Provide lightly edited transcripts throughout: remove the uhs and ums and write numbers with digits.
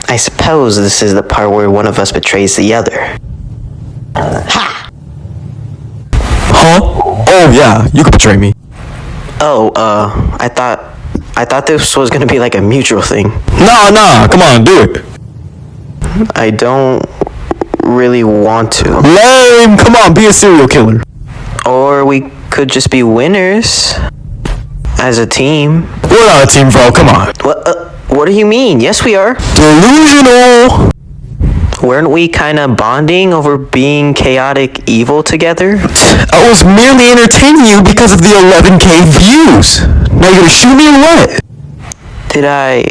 I suppose this is the part where one of us betrays the other. Ha! Huh? Oh yeah, you can betray me. Oh, I thought this was gonna be like a mutual thing. Nah, come on, do it. I don't really want to. Lame, come on, be a serial killer. Or we could just be winners. As a team. We're not a team, bro, come on. What do you mean? Yes, we are. Delusional! Weren't we kinda bonding over being chaotic evil together? I was merely entertaining you because of the 11K views. Now you gonna shoot me or what? Did I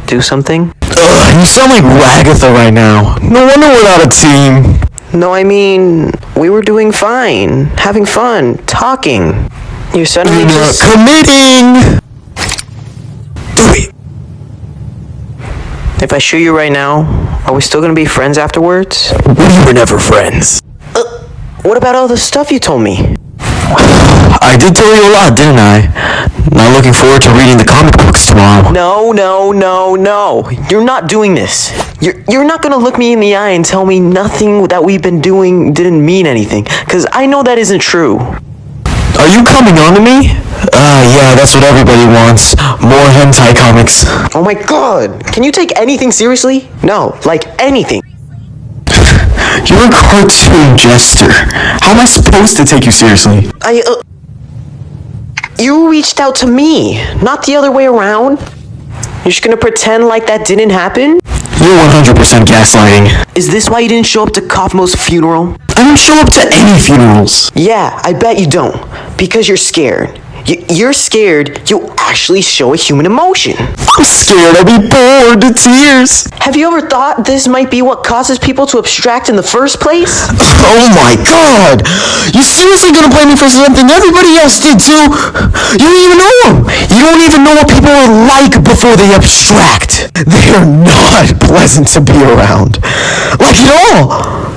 do something? Ugh, you sound like Ragatha right now. No wonder we're not a team. No, I mean, we were doing fine. Having fun. Talking. You're suddenly just... committing! Do it! If I shoot you right now, are we still gonna be friends afterwards? We were never friends. What about all the stuff you told me? I did tell you a lot, didn't I? Not looking forward to reading the comic books tomorrow. No. You're not doing this. You're not gonna look me in the eye and tell me nothing that we've been doing didn't mean anything. Cause I know that isn't true. Are you coming on to me? Yeah, that's what everybody wants. More hentai comics. Oh my god. Can you take anything seriously? No, like anything. You're a cartoon jester. How am I supposed to take you seriously? You reached out to me, not the other way around. You're just gonna pretend like that didn't happen? You're 100% gaslighting. Is this why you didn't show up to Kaufmo's funeral? I don't show up to any funerals. Yeah, I bet you don't. Because you're scared. You're scared you'll actually show a human emotion. I'm scared I'll be bored to tears. Have you ever thought this might be what causes people to abstract in the first place? Oh my god! You seriously gonna blame me for something everybody else did too? You don't even know them! You don't even know what people are like before they abstract. They are not pleasant to be around. Like at all!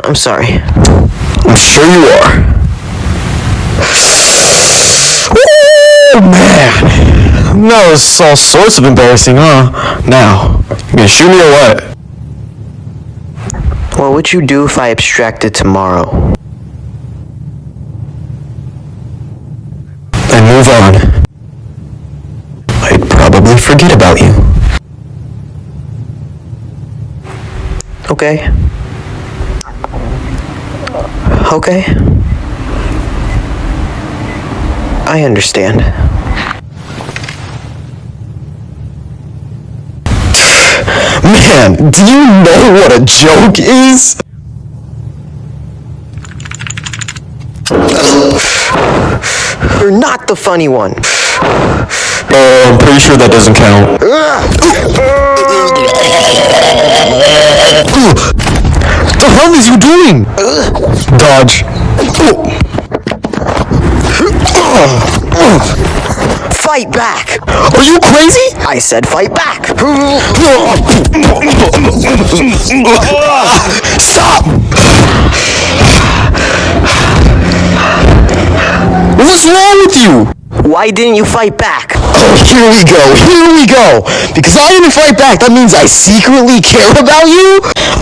I'm sorry. I'm sure you are. Oh man! That was all sorts of embarrassing, huh? Now, you gonna shoot me or what? What would you do if I abstracted tomorrow? I'd move on. I'd probably forget about you. Okay. I understand. Man, do you know what a joke is? You're not the funny one. I'm pretty sure that doesn't count. The hell is you doing? Dodge. Fight back! Are you crazy? I said fight back! Stop! What's wrong with you? Why didn't you fight back? Oh, here we go. Because I didn't fight back, that means I secretly care about you?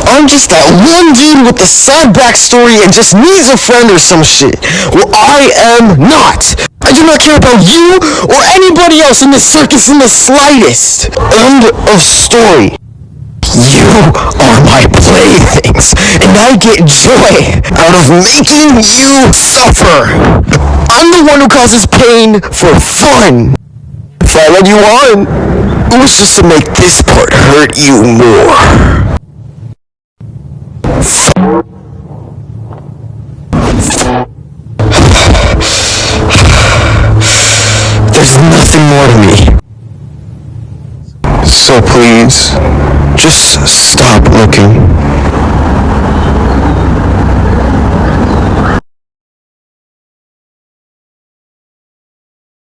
I'm just that one dude with the sad backstory and just needs a friend or some shit. Well, I am not. I do not care about you or anybody else in this circus in the slightest. End of story. You are my playthings, and I get joy out of making you suffer. I'm the one who causes pain for fun. If I led you on, it was just to make this part hurt you more. There's nothing more to me. So please, just stop looking.